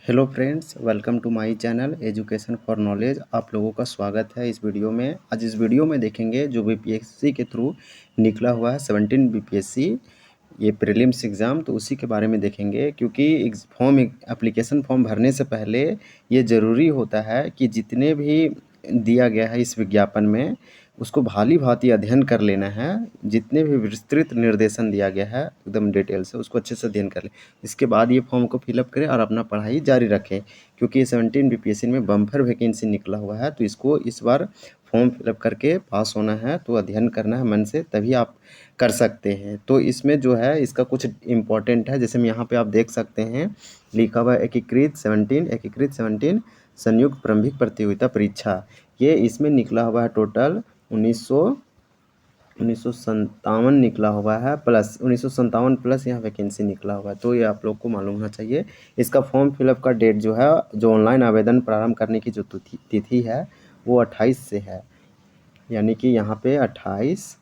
Hello friends, welcome to my channel education for knowledge. आप लोगों का स्वागत है इस वीडियो में। आज इस वीडियो में देखेंगे जो बीपीएससी के थ्रू निकला हुआ है 17 बीपीएससी ये प्रीलिम्स एग्ज़ाम, तो उसी के बारे में देखेंगे। क्योंकि एप्लीकेशन फॉर्म भरने से पहले ये ज़रूरी होता है कि जितने भी दिया गया है इस विज्ञापन में उसको भाली भांति अध्ययन कर लेना है। जितने भी विस्तृत निर्देशन दिया गया है एकदम डिटेल से उसको अच्छे से अध्ययन कर लें। इसके बाद ये फॉर्म को फिलअप करें और अपना पढ़ाई जारी रखें। क्योंकि ये 17 बीपीएससी में बम्पर वैकेंसी निकला हुआ है, तो इसको इस बार फॉर्म फिलअप करके पास होना है, तो अध्ययन करना है मन से, तभी आप कर सकते हैं। तो इसमें जो है इसका कुछ इम्पोर्टेंट है, जैसे हम यहाँ पे आप देख सकते हैं लिखा हुआ है एकीकृत 17 संयुक्त प्रारंभिक प्रतियोगिता परीक्षा। ये इसमें निकला हुआ है टोटल 1957 निकला हुआ है, प्लस 1957 प्लस यहाँ वैकेंसी निकला हुआ है। तो ये आप लोग को मालूम होना चाहिए। इसका फॉर्म फिलअप का डेट जो है, जो ऑनलाइन आवेदन प्रारंभ करने की जो तिथि है वो 28 से है। यानी कि यहाँ पे 28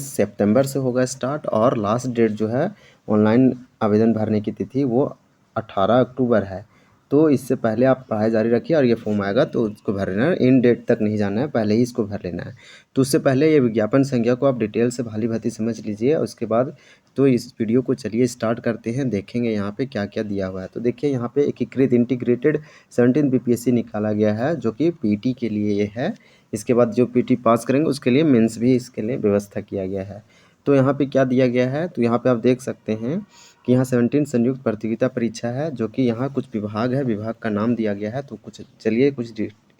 सितंबर से होगा स्टार्ट, और लास्ट डेट जो है ऑनलाइन आवेदन भरने की तिथि वो 18 अक्टूबर है। तो इससे पहले आप पढ़ाई जारी रखिए और ये फॉर्म आएगा तो उसको भर लेना है। इन डेट तक नहीं जाना है, पहले ही इसको भर लेना है। तो उससे पहले ये विज्ञापन संख्या को आप डिटेल से भाली भांति समझ लीजिए। उसके बाद तो इस वीडियो को चलिए स्टार्ट करते हैं, देखेंगे यहाँ पे क्या क्या दिया हुआ है। तो देखिए यहाँ पे एकीकृत इंटीग्रेटेड 17 बीपीएससी निकाला गया है, जो कि पीटी के लिए ये है। इसके बाद जो पीटी पास करेंगे उसके लिए मेंस भी इसके लिए व्यवस्था किया गया है। तो यहाँ पे क्या दिया गया है, तो यहाँ पे आप देख सकते हैं कि यहाँ 17 संयुक्त प्रतियोगिता परीक्षा है, जो कि यहाँ कुछ विभाग है, विभाग का नाम दिया गया है। तो कुछ चलिए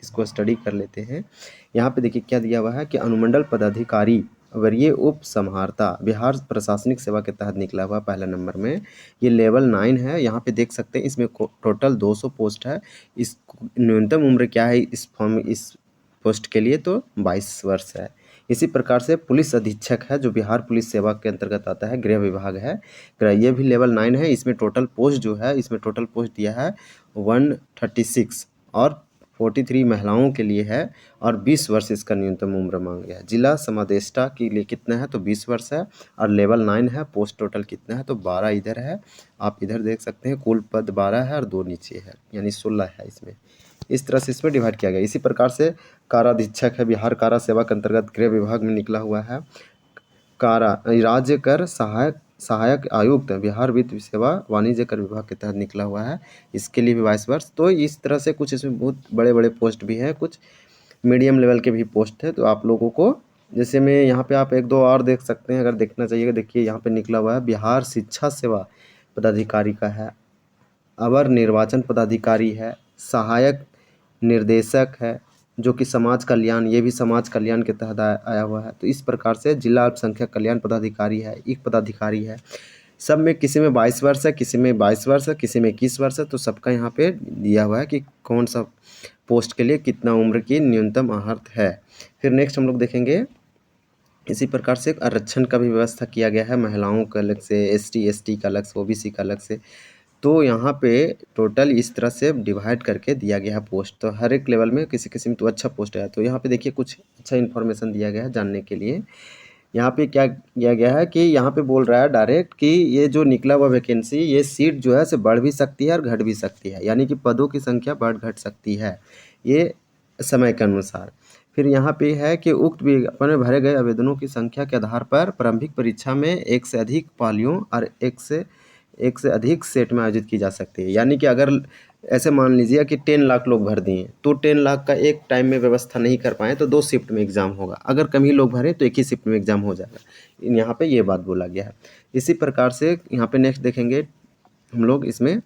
इसको स्टडी कर लेते हैं। यहाँ पे देखिए क्या दिया हुआ है कि अनुमंडल पदाधिकारी वरीय उप समाहर्ता बिहार प्रशासनिक सेवा के तहत निकला हुआ पहला नंबर में। ये लेवल 9 है। यहाँ पे देख सकते हैं इसमें टोटल 200 पोस्ट है। इस न्यूनतम उम्र क्या है इस पोस्ट के लिए, तो 22 वर्ष है। इसी प्रकार से पुलिस अधीक्षक है, जो बिहार पुलिस सेवा के अंतर्गत आता है, गृह विभाग है। ये भी लेवल 9 है। इसमें टोटल पोस्ट जो है, इसमें टोटल पोस्ट दिया है 136, और 43 महिलाओं के लिए है, और 20 वर्ष इसका न्यूनतम उम्र मांगा गया है। जिला समादेष्टा के लिए कितना है, तो 20 वर्ष है, और लेवल 9 है। पोस्ट टोटल कितना है, तो 12 इधर है। आप इधर देख सकते हैं कुल पद 12 है और 2 नीचे है, यानी 16 है इसमें। इस तरह से इसमें डिवाइड किया गया। इसी प्रकार से काराधीक्षक है, बिहार कारा सेवा के अंतर्गत गृह विभाग में निकला हुआ है। कारा राज्य कर सहायक आयुक्त बिहार वित्त सेवा वाणिज्य कर विभाग के तहत निकला हुआ है, इसके लिए भी 22 वर्ष। तो इस तरह से कुछ इसमें बहुत बड़े बड़े पोस्ट भी हैं, कुछ मीडियम लेवल के भी पोस्ट है। तो आप लोगों को जैसे में यहाँ पे आप एक दो और देख सकते हैं, अगर देखना चाहिएगा। देखिए यहाँ पे निकला हुआ है बिहार शिक्षा सेवा पदाधिकारी का है, अवर निर्वाचन पदाधिकारी है, सहायक निर्देशक है, जो कि समाज कल्याण, ये भी समाज कल्याण के तहत आया हुआ है। तो इस प्रकार से जिला अल्पसंख्यक कल्याण पदाधिकारी है, एक पदाधिकारी है। सब में किसी में 22 वर्ष है, किसी में 22 वर्ष है, किसी में 21 वर्ष है। तो सबका यहाँ पे दिया हुआ है कि कौन सा पोस्ट के लिए कितना उम्र की न्यूनतम अर्हता है। फिर नेक्स्ट हम लोग देखेंगे, इसी प्रकार से आरक्षण का भी व्यवस्था किया गया है, महिलाओं का अलग से, ST का अलग से, OBC का अलग से। तो यहाँ पे टोटल इस तरह से डिवाइड करके दिया गया है पोस्ट। तो हर एक लेवल में किसी किसी में तो अच्छा पोस्ट है। तो यहाँ पे देखिए कुछ अच्छा इन्फॉर्मेशन दिया गया है जानने के लिए। यहाँ पे क्या किया गया है कि यहाँ पे बोल रहा है डायरेक्ट कि ये जो निकला हुआ वैकेंसी, ये सीट जो है से बढ़ भी सकती है और घट भी सकती है, यानी कि पदों की संख्या बढ़ घट सकती है ये समय के अनुसार। फिर यहाँ पे है कि उक्त विज्ञापन में भरे गए आवेदनों की संख्या के आधार पर प्रारंभिक परीक्षा में एक से अधिक पालियों और एक से अधिक सेट में आयोजित की जा सकती है। यानी कि अगर ऐसे मान लीजिए कि 10 लाख लोग भर दिए, तो 10 लाख का एक टाइम में व्यवस्था नहीं कर पाए तो 2 शिफ्ट में एग्ज़ाम होगा। अगर कम ही लोग भरे तो एक ही शिफ्ट में एग्ज़ाम हो जाएगा। यहाँ पे ये बात बोला गया है। इसी प्रकार से यहाँ पे नेक्स्ट देखेंगे हम लोग, इसमें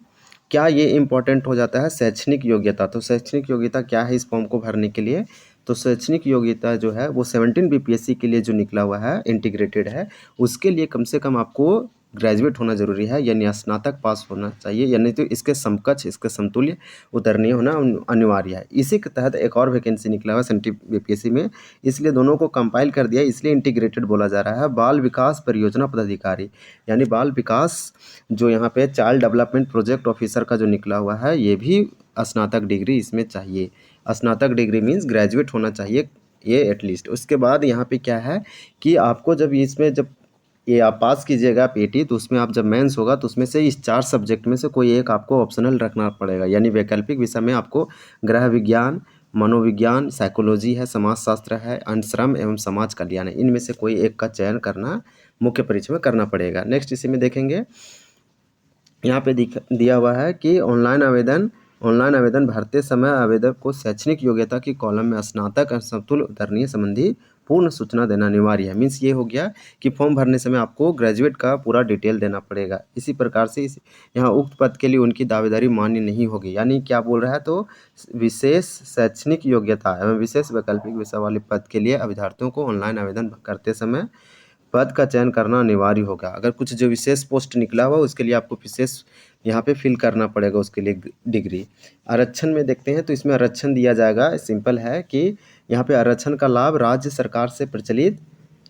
क्या ये इम्पोर्टेंट हो जाता है, शैक्षणिक योग्यता। तो शैक्षणिक योग्यता क्या है इस फॉर्म को भरने के लिए, तो शैक्षणिक योग्यता जो है वो 17 बीपीएससी के लिए जो निकला हुआ है इंटीग्रेटेड है, उसके लिए कम से कम आपको ग्रेजुएट होना ज़रूरी है, यानी स्नातक पास होना चाहिए, यानी तो इसके समकक्ष, इसके समतुल्य उतरनीय होना अनिवार्य है। इसी के तहत एक और वैकेंसी निकला हुआ है 17 बीपीएससी में, इसलिए दोनों को कंपाइल कर दिया, इसलिए इंटीग्रेटेड बोला जा रहा है। बाल विकास परियोजना पदाधिकारी, यानी बाल विकास जो यहाँ पे चाइल्ड डेवलपमेंट प्रोजेक्ट ऑफिसर का जो निकला हुआ है, ये भी स्नातक डिग्री इसमें चाहिए। स्नातक डिग्री मीन्स ग्रेजुएट होना चाहिए ये एटलीस्ट। उसके बाद यहाँ पे क्या है कि आपको जब ये आप पास कीजिएगा पीटी, तो उसमें आप जब मेंस होगा तो उसमें से इस 4 सब्जेक्ट में से कोई एक आपको ऑप्शनल रखना पड़ेगा। यानी वैकल्पिक विषय में आपको गृह विज्ञान, मनोविज्ञान, साइकोलॉजी है, समाजशास्त्र है, श्रम एवं समाज कल्याण है, इनमें से कोई एक का चयन करना मुख्य परीक्षा में करना पड़ेगा। नेक्स्ट इसी में देखेंगे, यहाँ पे दिया हुआ है कि ऑनलाइन आवेदन भरते समय आवेदक को शैक्षणिक योग्यता की कॉलम में स्नातक और समतुल्य उतरनीय संबंधी पूर्ण सूचना देना अनिवार्य है। मीन्स ये हो गया कि फॉर्म भरने समय आपको ग्रेजुएट का पूरा डिटेल देना पड़ेगा। इसी प्रकार से यहाँ उक्त पद के लिए उनकी दावेदारी मान्य नहीं होगी। यानी क्या बोल रहा है, तो विशेष शैक्षणिक योग्यता एवं विशेष वैकल्पिक विषय वाले पद के लिए अभ्यर्थियों को ऑनलाइन आवेदन करते समय पद का चयन करना अनिवार्य होगा। अगर कुछ जो विशेष पोस्ट निकला हुआ उसके लिए आपको विशेष यहाँ पे फिल करना पड़ेगा, उसके लिए डिग्री। आरक्षण में देखते हैं तो इसमें आरक्षण दिया जाएगा, सिंपल है कि यहाँ पे आरक्षण का लाभ राज्य सरकार से प्रचलित,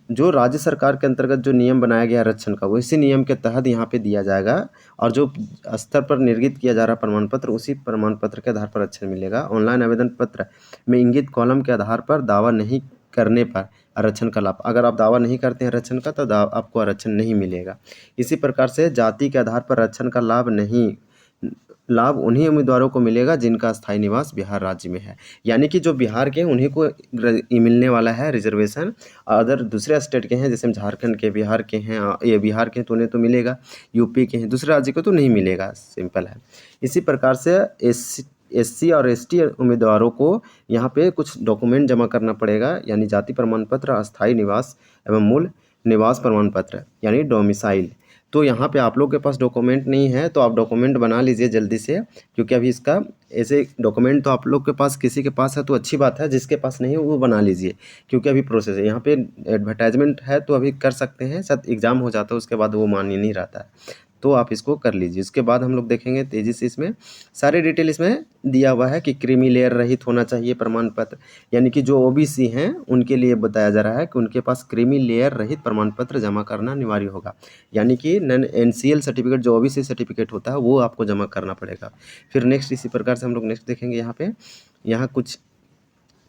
जो राज्य सरकार के अंतर्गत जो नियम बनाया गया आरक्षण का, उसी नियम के तहत यहाँ पे दिया जाएगा। और जो स्तर पर निर्गत किया जा रहा प्रमाण पत्र, उसी प्रमाण पत्र के आधार पर आरक्षण मिलेगा। ऑनलाइन आवेदन पत्र में इंगित कॉलम के आधार पर दावा नहीं करने पर आरक्षण का लाभ, अगर आप दावा नहीं करते हैं आरक्षण का तो आपको आरक्षण नहीं मिलेगा। इसी प्रकार से जाति के आधार पर आरक्षण का लाभ उन्हीं उम्मीदवारों को मिलेगा जिनका स्थायी निवास बिहार राज्य में है। यानी कि जो बिहार के हैं उन्हीं को मिलने वाला है रिजर्वेशन। अदर दूसरे स्टेट के हैं, जैसे हम झारखंड के, बिहार के हैं, ये बिहार के हैं तो उन्हें तो मिलेगा, यूपी के हैं, दूसरे राज्य को तो नहीं मिलेगा, सिंपल है। इसी प्रकार से एससी और एसटी उम्मीदवारों को यहाँ पे कुछ डॉक्यूमेंट जमा करना पड़ेगा, यानी जाति प्रमाण पत्र, अस्थायी निवास एवं मूल निवास प्रमाण पत्र यानी डोमिसाइल। तो यहाँ पे आप लोग के पास डॉक्यूमेंट नहीं है तो आप डॉक्यूमेंट बना लीजिए जल्दी से, क्योंकि अभी इसका ऐसे डॉक्यूमेंट तो आप लोग के पास किसी के पास है तो अच्छी बात है, जिसके पास नहीं है वो बना लीजिए, क्योंकि अभी प्रोसेस है। यहाँ पे एडवर्टाइजमेंट है तो अभी कर सकते हैं, शायद एग्ज़ाम हो जाता है उसके बाद वो मान्य नहीं रहता है, तो आप इसको कर लीजिए। उसके बाद हम लोग देखेंगे तेज़ी से, इसमें सारे डिटेल इसमें दिया हुआ है कि क्रीमी लेयर रहित होना चाहिए प्रमाण पत्र, यानी कि जो ओबीसी हैं उनके लिए बताया जा रहा है कि उनके पास क्रीमी लेयर रहित प्रमाण पत्र जमा करना अनिवार्य होगा। यानी कि नन एनसीएल सर्टिफिकेट जो ओबीसी सर्टिफिकेट होता है वो आपको जमा करना पड़ेगा। फिर नेक्स्ट इसी प्रकार से हम लोग नेक्स्ट देखेंगे, यहाँ कुछ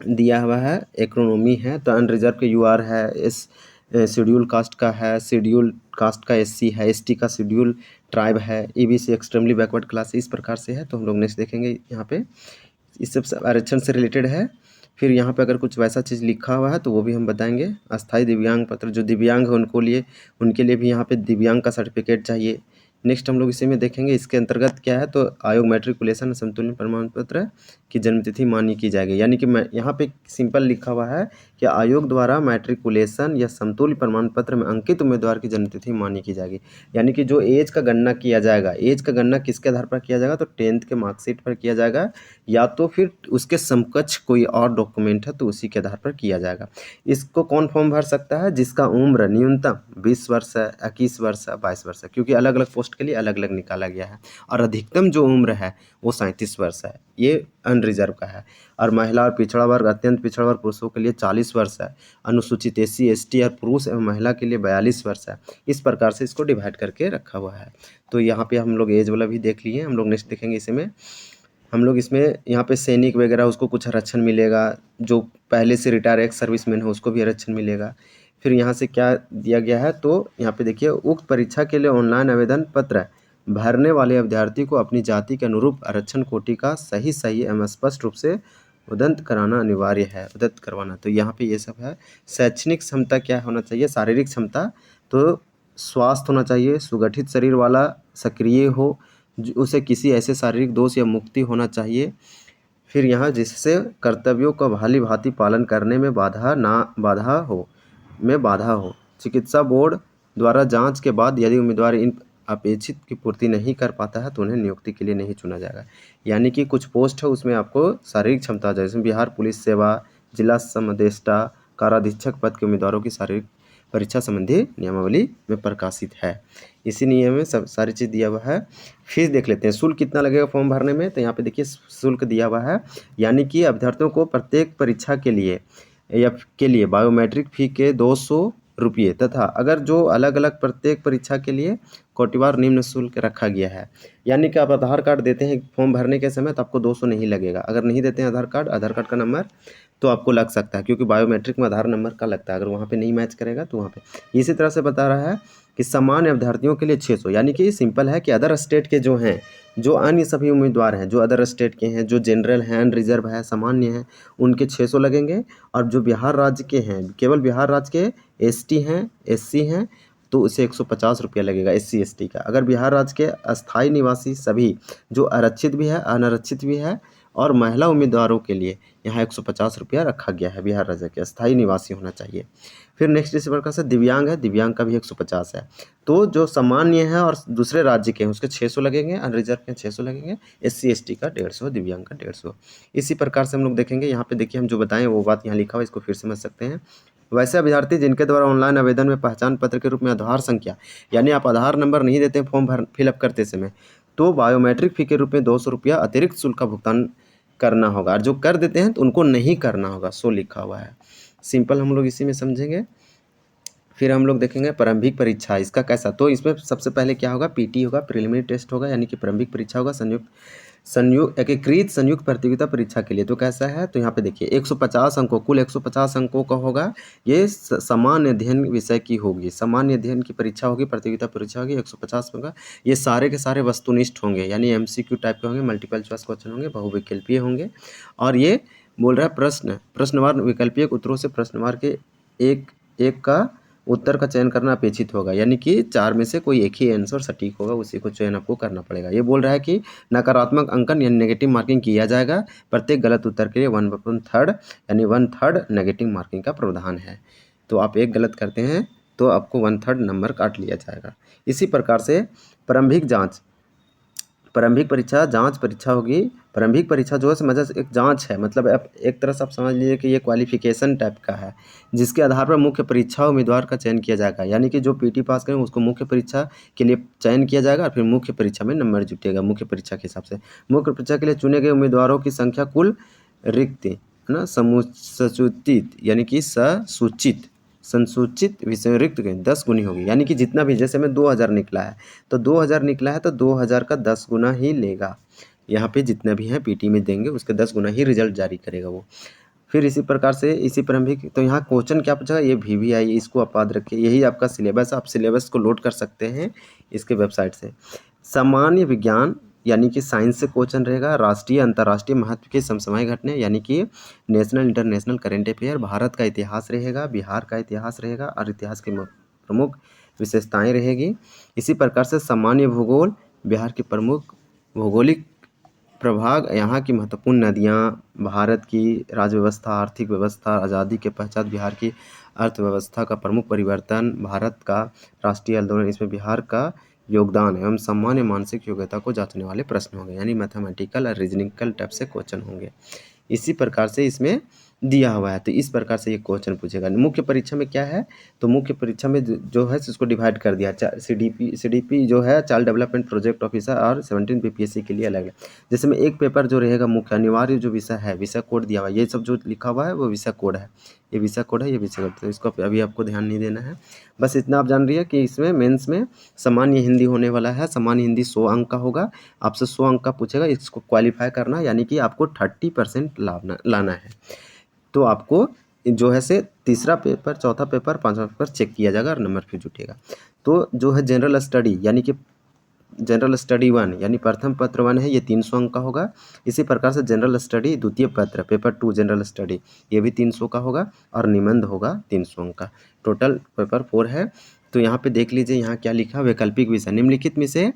दिया हुआ है, इकोनॉमी है तो अनरिजर्व के यूआर है, इस शेड्यूल कास्ट का है, शेड्यूल कास्ट का एससी है, एसटी का शेड्यूल ट्राइब है, ईबीसी एक्सट्रीमली बैकवर्ड क्लास इस प्रकार से है। तो हम लोग नेक्स्ट देखेंगे, यहाँ पे इस सब आरक्षण से रिलेटेड है। फिर यहाँ पे अगर कुछ वैसा चीज़ लिखा हुआ है तो वो भी हम बताएंगे। अस्थायी दिव्यांग पत्र, जो दिव्यांग है उनके लिए भी यहाँ पे दिव्यांग का सर्टिफिकेट चाहिए। नेक्स्ट हम लोग इसी में देखेंगे, इसके अंतर्गत क्या है, तो आयोग मैट्रिकुलेशन समतुल्य प्रमाण पत्र की जन्मतिथि मान्य की जाएगी। यानी कि यहाँ पे सिंपल लिखा हुआ है कि आयोग द्वारा मैट्रिकुलेशन या समतुल्य प्रमाण पत्र में अंकित उम्मीदवार की जन्मतिथि मान्य की जाएगी। यानी कि जो एज का गणना किया जाएगा, एज का गणना किसके आधार पर किया जाएगा, तो 10th के मार्कशीट पर किया जाएगा, या तो फिर उसके समकक्ष कोई और डॉक्यूमेंट है तो उसी के आधार पर किया जाएगा। इसको कौन फॉर्म भर सकता है, जिसका उम्र न्यूनतम 20 वर्ष है, 21 वर्ष है, 22 वर्ष है, क्योंकि अलग अलग पोस्ट के लिए अलग अलग निकाला गया है। और अधिकतम जो उम्र है वो 37 वर्ष है, ये अनरिजर्व का है। और महिला और पिछड़ा वर्ग, अत्यंत पिछड़ा वर्ग पुरुषों के लिए 40 वर्ष है, अनुसूचित एससी एसटी और पुरुष एवं महिला के लिए 42 वर्ष है। इस प्रकार से इसको डिवाइड करके रखा हुआ है। तो यहाँ पे हम लोग एज वाला भी देख लिए। हम लोग नेक्स्ट देखेंगे, इसमें हम लोग इसमें यहाँ पे सैनिक वगैरह उसको कुछ आरक्षण मिलेगा, जो पहले से रिटायर एक्स सर्विसमैन है उसको भी आरक्षण मिलेगा। फिर यहाँ से क्या दिया गया है, तो यहाँ पे देखिए, उक्त परीक्षा के लिए ऑनलाइन आवेदन पत्र भरने वाले अभ्यर्थी को अपनी जाति के अनुरूप आरक्षण कोटि का सही एवं स्पष्ट रूप से उदंत कराना अनिवार्य है, उदंत करवाना। तो यहाँ पे ये सब है। शैक्षणिक क्षमता क्या होना चाहिए, शारीरिक क्षमता, तो स्वास्थ्य होना चाहिए, सुगठित शरीर वाला, सक्रिय हो, उसे किसी ऐसे शारीरिक दोष या मुक्ति होना चाहिए। फिर यहाँ जिससे कर्तव्यों का भली भांति पालन करने में बाधा हो। चिकित्सा बोर्ड द्वारा जांच के बाद यदि उम्मीदवार इन अपेक्षित की पूर्ति नहीं कर पाता है तो उन्हें नियुक्ति के लिए नहीं चुना जाएगा। यानी कि कुछ पोस्ट है उसमें आपको शारीरिक क्षमता, जैसे बिहार पुलिस सेवा, जिला समदेष्टा, काराधीक्षक पद के उम्मीदवारों की शारीरिक परीक्षा संबंधी नियमावली में प्रकाशित है। इसी नियम में सब सारी चीज़ दिया हुआ है। फीस देख लेते हैं, शुल्क कितना लगेगा फॉर्म भरने में। तो यहाँ पे देखिए शुल्क दिया हुआ है, यानी कि अभ्यर्थियों को प्रत्येक परीक्षा के लिए बायोमेट्रिक फी के 200 रुपये तथा अगर जो अलग अलग प्रत्येक परीक्षा के लिए कोटिवार निम्न शुल्क रखा गया है। यानी कि आप आधार कार्ड देते हैं फॉर्म भरने के समय तो आपको 200 नहीं लगेगा। अगर नहीं देते हैं आधार कार्ड का नंबर तो आपको लग सकता है, क्योंकि बायोमेट्रिक में आधार नंबर का लगता है, अगर वहाँ पे नहीं मैच करेगा तो वहाँ पे। इसी तरह से बता रहा है कि सामान्य अभ्यर्थियों के लिए 600, यानी कि सिंपल है कि अदर स्टेट के जो हैं, जो अन्य सभी उम्मीदवार हैं, जो अदर स्टेट के हैं, जो जनरल हैं, रिजर्व है, सामान्य हैं, उनके 600 लगेंगे। और जो बिहार राज्य के हैं, केवल बिहार राज्य के एसटी हैं, एससी हैं, तो उसे 150 रुपया लगेगा एससी एसटी का। अगर बिहार राज्य के अस्थायी निवासी सभी, जो आरक्षित भी है, अनारक्षित भी है, और महिला उम्मीदवारों के लिए यहाँ 150 रुपया रखा गया है, बिहार राज्य के अस्थायी निवासी होना चाहिए। फिर नेक्स्ट इस प्रकार से दिव्यांग है, दिव्यांग का भी 150 है। तो जो सामान्य है और दूसरे राज्य के हैं उसके 600 लगेंगे, अनरिजर्व के 600 लगेंगे, एससी एसटी का 150, दिव्यांग का 150। इसी प्रकार से हम लोग देखेंगे, यहाँ पे देखिए हम जो बताएं वो बात यहाँ लिखा हुआ है, इसको फिर समझ सकते हैं। वैसे अभ्यर्थी जिनके द्वारा ऑनलाइन आवेदन में पहचान पत्र के रूप में आधार संख्या, यानी आप आधार नंबर नहीं देते फॉर्म फिलअप करते समय, तो बायोमेट्रिक फ़ी के रूप में 200 रुपया अतिरिक्त शुल्क का भुगतान करना होगा। और जो कर देते हैं तो उनको नहीं करना होगा, सो लिखा हुआ है। सिंपल हम लोग इसी में समझेंगे। फिर हम लोग देखेंगे प्रारंभिक परीक्षा, इसका कैसा, तो इसमें सबसे पहले क्या होगा, पीटी होगा, प्रीलिमिनरी टेस्ट होगा, यानी कि प्रारंभिक परीक्षा होगा, एकीकृत संयुक्त प्रतियोगिता परीक्षा के लिए। तो कैसा है, तो यहाँ पे देखिए 150 अंकों, कुल 150 अंकों का होगा। ये सामान्य अध्ययन विषय की होगी, सामान्य अध्ययन की परीक्षा होगी, प्रतियोगिता परीक्षा होगी, 150 होगा। ये सारे के सारे वस्तुनिष्ठ होंगे, यानी एमसीक्यू टाइप के होंगे, मल्टीपल चॉइस क्वेश्चन होंगे, बहुविकल्पीय होंगे। और ये बोल रहा है प्रश्नवार विकल्पीय उत्तरों से प्रश्नवार के एक का उत्तर का चयन करना अपेक्षित होगा, यानी कि 4 में से कोई एक ही आंसर सटीक होगा, उसी को चयन आपको करना पड़ेगा। ये बोल रहा है कि नकारात्मक अंकन यानी नेगेटिव मार्किंग किया जाएगा, प्रत्येक गलत उत्तर के लिए 1/3 यानी 1/3 नेगेटिव मार्किंग का प्रावधान है। तो आप एक गलत करते हैं तो आपको 1/3 नंबर काट लिया जाएगा। इसी प्रकार से प्रारंभिक परीक्षा जांच परीक्षा होगी। प्रारंभिक परीक्षा जो है समझ एक जांच है, मतलब आप एक तरह से आप समझ लीजिए कि ये क्वालिफिकेशन टाइप का है, जिसके आधार पर मुख्य परीक्षा उम्मीदवार का चयन किया जाएगा, यानी कि जो पीटी पास करें उसको मुख्य परीक्षा के लिए चयन किया जाएगा और फिर मुख्य परीक्षा में नंबर जुटेगा मुख्य परीक्षा के हिसाब से। मुख्य परीक्षा के लिए चुने गए उम्मीदवारों की संख्या कुल रिक्त है ना, ससूचित यानी कि ससूचित संसूचित विषय रिक्त 10 गुनी होगी, यानी कि जितना भी, जैसे में 2000 निकला है तो 2000 निकला है तो 2000 का 10 गुना ही लेगा। यहाँ पे जितना भी है पीटी में देंगे उसके 10 गुना ही रिजल्ट जारी करेगा वो। फिर इसी प्रकार से इसी प्रारंभिक, तो यहाँ क्वेश्चन क्या पूछा, ये VVI, इसको आप याद रखिए, यही आपका सिलेबस, आप सिलेबस को लोड कर सकते हैं इसके वेबसाइट से। सामान्य विज्ञान यानी कि साइंस से क्वेश्चन रहेगा। राष्ट्रीय अंतर्राष्ट्रीय महत्व के समसामयिक घटना यानी कि national international current affair. Bharat का इतिहास रहेगा, बिहार का इतिहास रहेगा और इतिहास की प्रमुख विशेषताएं रहेगी। इसी प्रकार से सामान्य भूगोल, बिहार की प्रमुख भौगोलिक प्रभाग, यहाँ की महत्वपूर्ण नदियाँ, भारत की राज्य व्यवस्था, आर्थिक व्यवस्था, आज़ादी के पश्चात बिहार की अर्थव्यवस्था का प्रमुख परिवर्तन, भारत का राष्ट्रीय आंदोलन, इसमें बिहार का योगदान एवं सामान्य मानसिक योग्यता को जांचने वाले प्रश्न होंगे, यानी मैथमेटिकल और रीजनिंगल टाइप से क्वेश्चन होंगे। इसी प्रकार से इसमें दिया हुआ है, तो इस प्रकार से ये क्वेश्चन पूछेगा। मुख्य परीक्षा में क्या है, तो मुख्य परीक्षा में जो है इसको डिवाइड कर दिया, CDP जो है चाइल्ड डेवलपमेंट प्रोजेक्ट ऑफिसर और 17 BPSC के लिए अलग है। जैसे में एक पेपर जो रहेगा मुख्य अनिवार्य जो विषय है, विषय कोड दिया हुआ है, ये सब जो लिखा हुआ है वो विषय कोड है, ये विषय कोड है, ये विषय कोड, तो इसको अभी आपको ध्यान नहीं देना है। बस इतना आप जान रही कि इसमें मेंस में सामान्य हिंदी होने वाला है। सामान्य हिंदी 100 अंक का होगा, आपसे 100 अंक का पूछेगा, इसको क्वालिफाई करना, यानी कि आपको 30% लाना है। तो आपको जो है से तीसरा पेपर, चौथा पेपर, पांचवा पेपर चेक किया जाएगा और नंबर फिर जुटेगा। तो जो है जनरल स्टडी यानी कि जनरल स्टडी 1 यानी प्रथम पत्र 1 है, ये 300 अंक का होगा। इसी प्रकार से जनरल स्टडी द्वितीय पत्र पेपर 2 जनरल स्टडी, ये भी 300 का होगा और निबंध होगा 300 अंक का। टोटल पेपर 4 है। तो यहाँ पे देख लीजिए, यहाँ क्या लिखा, वैकल्पिक विषय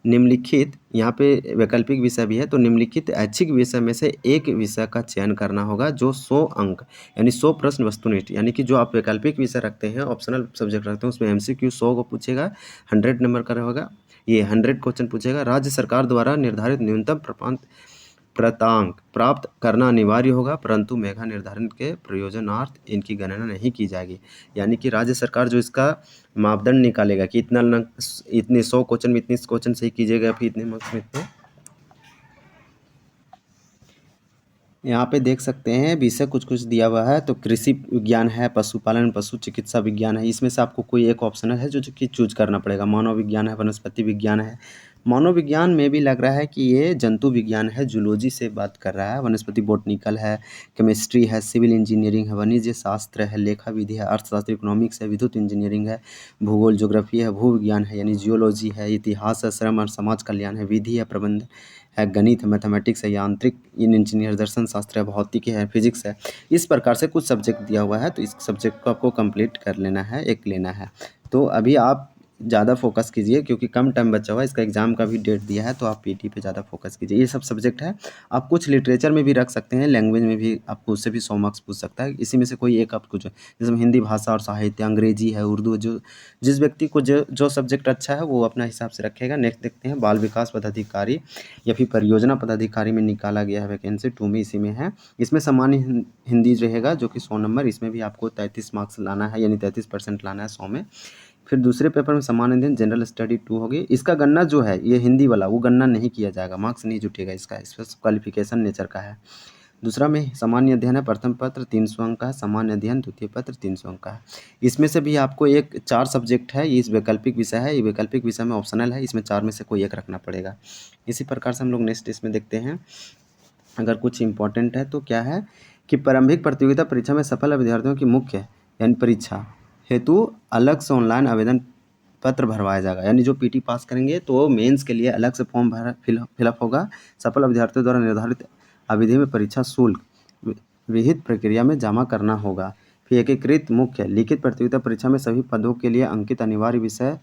निम्नलिखित यहाँ पे वैकल्पिक विषय भी है, तो निम्नलिखित ऐच्छिक विषय में से एक विषय का चयन करना होगा जो 100 अंक यानी 100 प्रश्न वस्तुनिष्ठ, यानी कि जो आप वैकल्पिक विषय रखते हैं, ऑप्शनल सब्जेक्ट रखते हैं, उसमें MCQ 100 को पूछेगा, 100 नंबर का होगा, ये 100 क्वेश्चन पूछेगा। राज्य सरकार द्वारा निर्धारित न्यूनतम प्राप्तांक प्राप्त करना अनिवार्य होगा, परंतु मेधा निर्धारण के प्रयोजनार्थ इनकी गणना नहीं की जाएगी, यानी कि राज्य सरकार जो इसका मापदंड निकालेगा कि इतने 100 क्वेश्चन में इतने क्वेश्चन सही कीजिएगा, फिर इतने मार्क्स में इतने। यहाँ पे देख सकते हैं विषय कुछ दिया हुआ है, तो कृषि विज्ञान है, पशुपालन पशु चिकित्सा विज्ञान है, इसमें से आपको कोई एक ऑप्शनल है जो कि चूज करना पड़ेगा। मानव विज्ञान है, वनस्पति विज्ञान है, मनोविज्ञान में भी लग रहा है कि ये जंतु विज्ञान है, जूलॉजी से बात कर रहा है, वनस्पति बॉटनिकल है, केमिस्ट्री है, सिविल इंजीनियरिंग है, वाणिज्य शास्त्र है, लेखा विधि है, अर्थशास्त्र इकोनॉमिक्स है, विद्युत इंजीनियरिंग है, भूगोल ज्योग्राफी है, भूविज्ञान है यानी जियोलॉजी है, इतिहास है, श्रम और समाज कल्याण है, विधि है, प्रबंध है, गणित है, मैथमेटिक्स है, यांत्रिक इंजीनियर, दर्शन शास्त्र है, भौतिकी है, फिजिक्स है। इस प्रकार से कुछ सब्जेक्ट दिया हुआ है, तो इस सब्जेक्ट को आपको कंप्लीट कर लेना है, एक लेना है। तो अभी आप ज़्यादा फोकस कीजिए क्योंकि कम टाइम बचा हुआ है, इसका एग्ज़ाम का भी डेट दिया है, तो आप पीटी पे ज़्यादा फोकस कीजिए। ये सब सब्जेक्ट है, आप कुछ लिटरेचर में भी रख सकते हैं, लैंग्वेज में भी आपको उससे भी 100 मार्क्स पूछ सकता है, इसी में से कोई एक आपको जो जैसे हिंदी भाषा और साहित्य, अंग्रेजी है, उर्दू, जो जिस व्यक्ति को जो सब्जेक्ट अच्छा है वो अपना हिसाब से रखेगा। नेक्स्ट देखते हैं, बाल विकास पदाधिकारी या फिर परियोजना पदाधिकारी में निकाला गया है वैकेंसी 2 में, इसी में है। इसमें सामान्य हिंदी रहेगा जो कि 100 नंबर, इसमें भी आपको 33 मार्क्स लाना है, यानी 33% लाना है 100 में। फिर दूसरे पेपर में सामान्य अध्ययन जनरल स्टडी 2 होगी। इसका गणना जो है ये हिंदी वाला, वो गणना नहीं किया जाएगा, मार्क्स नहीं जुटेगा इसका, इस पर क्वालिफिकेशन नेचर का है। दूसरा में सामान्य अध्ययन है, प्रथम पत्र 300 अंक का है, सामान्य अध्ययन द्वितीय पत्र 300 अंक का है। इसमें से भी आपको एक 4 सब्जेक्ट है, ये इस वैकल्पिक विषय है, ये वैकल्पिक विषय में ऑप्शनल है, इसमें 4 में से कोई एक रखना पड़ेगा। इसी प्रकार से हम लोग नेक्स्ट इसमें देखते हैं, अगर कुछ इंपॉर्टेंट है तो क्या है कि प्रारंभिक प्रतियोगिता परीक्षा में सफल विद्यार्थियों की मुख्य यानी परीक्षा हेतु अलग से ऑनलाइन आवेदन पत्र भरवाया जाएगा, यानी जो पीटी पास करेंगे तो मेंस के लिए अलग से फॉर्म फिलअप होगा। सफल अभ्यर्थियों द्वारा निर्धारित अवधि में परीक्षा शुल्क विहित प्रक्रिया में जमा करना होगा। फिर एकीकृत मुख्य लिखित प्रतियोगिता परीक्षा में सभी पदों के लिए अंकित अनिवार्य विषय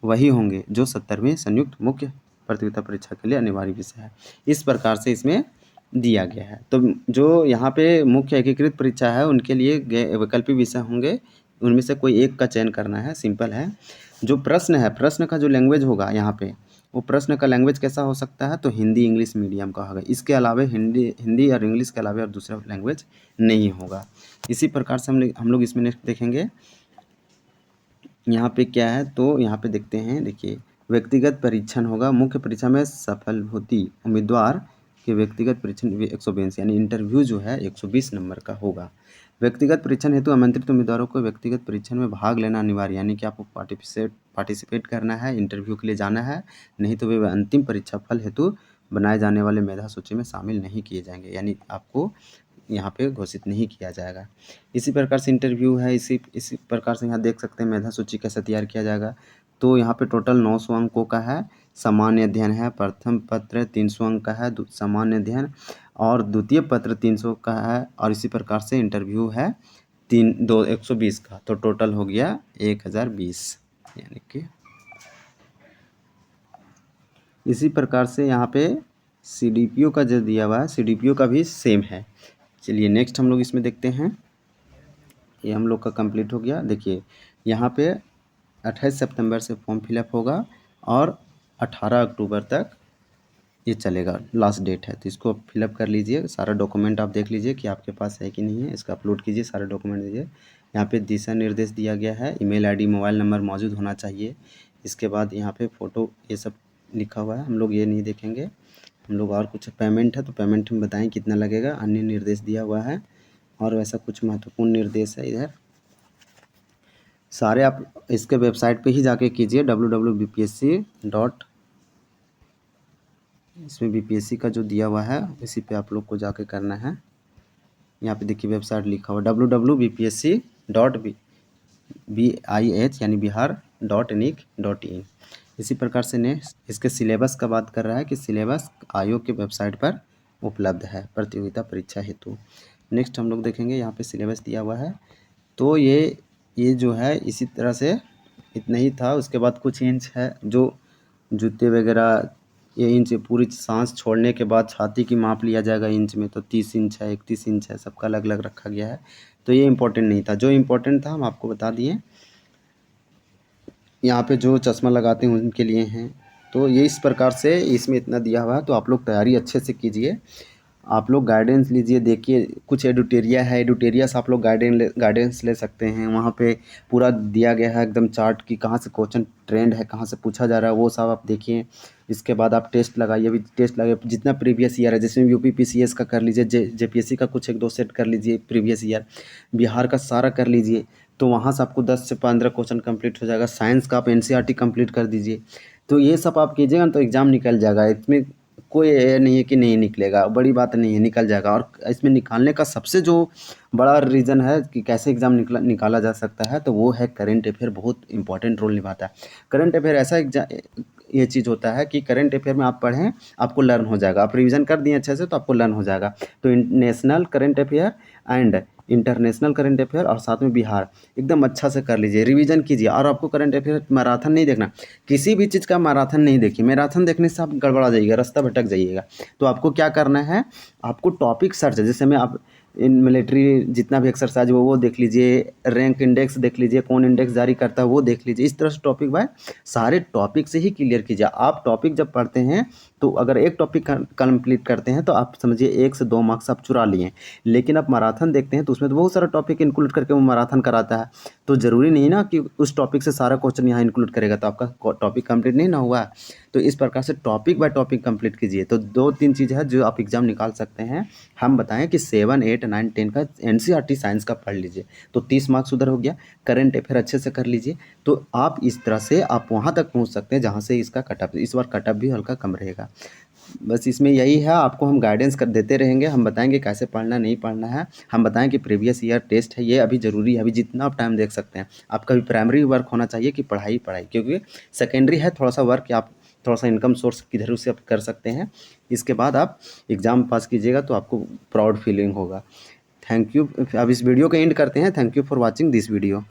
वही होंगे जो 70वीं संयुक्त मुख्य प्रतियोगिता परीक्षा के लिए अनिवार्य विषय है। इस प्रकार से इसमें दिया गया है। तो जो यहाँ पे मुख्य एकीकृत परीक्षा है उनके लिए वैकल्पिक विषय होंगे, उनमें से कोई एक का चयन करना है, सिंपल है। जो प्रश्न है, प्रश्न का जो लैंग्वेज होगा यहाँ पे, वो प्रश्न का लैंग्वेज कैसा हो सकता है, तो हिंदी इंग्लिश मीडियम का होगा। इसके अलावा हिंदी और इंग्लिश के अलावा और दूसरा लैंग्वेज नहीं होगा। इसी प्रकार से हम लोग इसमें नेक्स्ट देखेंगे, यहाँ पे क्या है, तो यहाँ पे देखते हैं, देखिए व्यक्तिगत परीक्षण होगा। मुख्य परीक्षा में सफल होती उम्मीदवार के व्यक्तिगत परीक्षण 120 यानी इंटरव्यू जो है 120 नंबर का होगा। व्यक्तिगत परीक्षण हेतु आमंत्रित उम्मीदवारों को व्यक्तिगत परीक्षण में भाग लेना अनिवार्य, यानी कि आपको पार्टिसिपेट करना है, इंटरव्यू के लिए जाना है, नहीं तो वे अंतिम परीक्षा फल हेतु बनाए जाने वाले मेधा सूची में शामिल नहीं किए जाएंगे, यानी आपको यहाँ पे घोषित नहीं किया जाएगा। इसी प्रकार से इंटरव्यू है, इसी प्रकार से यहाँ देख सकते हैं मेधा सूची कैसे तैयार किया जाएगा। तो यहाँ पे टोटल 900 अंकों का है, सामान्य अध्ययन है, प्रथम पत्र 300 अंक का है, सामान्य अध्ययन, और द्वितीय पत्र 300 का है, और इसी प्रकार से इंटरव्यू है 120 का, तो टोटल हो गया 1020, यानी कि इसी प्रकार से यहाँ पे CDPO का जो दिया हुआ है, CDPO का भी सेम है। चलिए नेक्स्ट हम लोग इसमें देखते हैं, ये हम लोग का कंप्लीट हो गया। देखिए यहाँ पे 28 सितंबर से फॉर्म फिलअप होगा और 18 अक्टूबर तक ये चलेगा, लास्ट डेट है। तो इसको आप फिलअप कर लीजिए, सारा डॉक्यूमेंट आप देख लीजिए कि आपके पास है कि नहीं है, इसका अपलोड कीजिए, सारे डॉक्यूमेंट दीजिए। यहाँ पे दिशा निर्देश दिया गया है, ईमेल आईडी मोबाइल नंबर मौजूद होना चाहिए। इसके बाद यहाँ पे फ़ोटो ये सब लिखा हुआ है, हम लोग ये नहीं देखेंगे, हम लोग और कुछ पेमेंट है तो पेमेंट में बताएं कितना लगेगा, अन्य निर्देश दिया हुआ है, और वैसा कुछ महत्वपूर्ण निर्देश है इधर सारे आप इसके वेबसाइट पे ही जाके कीजिए www.bpsc. इसमें BPSC का जो दिया हुआ है इसी पे आप लोग को जाके करना है। यहाँ पे देखिए वेबसाइट लिखा हुआ www.bpsc.bih यानी bihar.nic.in। इसी प्रकार से नेक्स्ट इसके सिलेबस का बात कर रहा है कि सिलेबस आयोग के वेबसाइट पर उपलब्ध है प्रतियोगिता परीक्षा हेतु। नेक्स्ट हम लोग देखेंगे, यहाँ पे सिलेबस दिया हुआ है। तो ये जो है इसी तरह से इतना ही था। उसके बाद कुछ इंच है, जो जूते वगैरह, ये इंच पूरी सांस छोड़ने के बाद छाती की माप लिया जाएगा इंच में, तो 30 इंच है, 31 इंच है, सबका अलग अलग रखा गया है। तो ये इम्पोर्टेंट नहीं था, जो इम्पोर्टेंट था हम आपको बता दिए। यहाँ पे जो चश्मा लगाते हैं उनके लिए हैं। तो ये इस प्रकार से इसमें इतना दिया हुआ है, तो आप लोग तैयारी अच्छे से कीजिए, आप लोग गाइडेंस लीजिए। देखिए कुछ एडुटेरिया है, एडुटेरिया से आप लोग गाइडेंस ले सकते हैं। वहाँ पे पूरा दिया गया है एकदम चार्ट की कहाँ से क्वेश्चन ट्रेंड है, कहाँ से पूछा जा रहा है, वो सब आप देखिए। इसके बाद आप टेस्ट लगाइए, अभी टेस्ट लगाइए जितना प्रीवियस ईयर है, जैसे यूपी PCS का कर लीजिए, JPSC का कुछ 1-2 सेट कर लीजिए प्रीवियस ईयर, बिहार का सारा कर लीजिए, तो वहाँ से आपको 10 से 15 क्वेश्चन कंप्लीट हो जाएगा। साइंस का आप NCERT कंप्लीट कर दीजिए। तो ये सब आप कीजिएगा ना तो एग्ज़ाम निकल जाएगा। इसमें कोई ये नहीं है कि नहीं निकलेगा, बड़ी बात नहीं है, निकल जाएगा। और इसमें निकालने का सबसे जो बड़ा रीज़न है कि कैसे एग्ज़ाम निकाला जा सकता है, तो वो है करंट अफेयर बहुत इंपॉर्टेंट रोल निभाता है। करंट अफेयर ऐसा ये चीज़ होता है कि करंट अफेयर में आप पढ़ें, आपको लर्न हो जाएगा। आप रिवीजन कर दिए अच्छे से तो आपको लर्न हो जाएगा। तो national current affair and international current affair और साथ में बिहार एकदम अच्छा से कर लीजिए, रिवीजन कीजिए। और आपको करंट अफेयर मैराथन नहीं देखना, किसी भी चीज़ का मैराथन नहीं देखिए। मैराथन देखने से आप गड़बड़ा जाइएगा, रास्ता भटक जाइएगा। तो आपको क्या करना है, आपको टॉपिक सर्च, जैसे में आप इन मिलिट्री जितना भी एक्सरसाइज वो देख लीजिए, रैंक इंडेक्स देख लीजिए, कौन इंडेक्स जारी करता है वो देख लीजिए। इस तरह से टॉपिक बाय सारे टॉपिक से ही क्लियर कीजिए। आप टॉपिक जब पढ़ते हैं तो अगर एक टॉपिक कंप्लीट करते हैं तो आप समझिए 1 से 2 मार्क्स आप चुरा लिए। लेकिन आप मैराथन देखते हैं तो उसमें तो बहुत सारा टॉपिक इंक्लूड करके वो मैराथन कराता है। तो ज़रूरी नहीं ना कि उस टॉपिक से सारा क्वेश्चन यहाँ इंक्लूड करेगा तो आपका टॉपिक कंप्लीट नहीं ना हुआ। तो इस प्रकार से टॉपिक बाय टॉपिक कंप्लीट कीजिए। तो 2-3 चीज़ है जो आप एग्ज़ाम निकाल सकते हैं। हम बताएं कि 7, 8, 9, 10 का एनसीईआरटी साइंस का पढ़ लीजिए तो 30 मार्क्स उधर हो गया। करंट अफेयर अच्छे से कर लीजिए तो आप इस तरह से आप वहाँ तक पहुँच सकते हैं जहाँ से इसका कटअप, इस बार कटअप भी हल्का कम रहेगा। बस इसमें यही है, आपको हम गाइडेंस कर देते रहेंगे। हम बताएंगे कैसे पढ़ना नहीं पढ़ना है। हम बताएं कि प्रीवियस ईयर टेस्ट है, ये अभी ज़रूरी है, अभी जितना आप टाइम देख सकते हैं। आपका भी प्राइमरी वर्क होना चाहिए कि पढ़ाई पढ़ाई, क्योंकि सेकेंडरी है थोड़ा सा वर्क, आप थोड़ा सा इनकम सोर्स किधर से आप कर सकते हैं। इसके बाद आप एग्ज़ाम पास कीजिएगा तो आपको प्राउड फीलिंग होगा। Thank you. अब इस वीडियो को एंड करते हैं। Thank you for watching this video.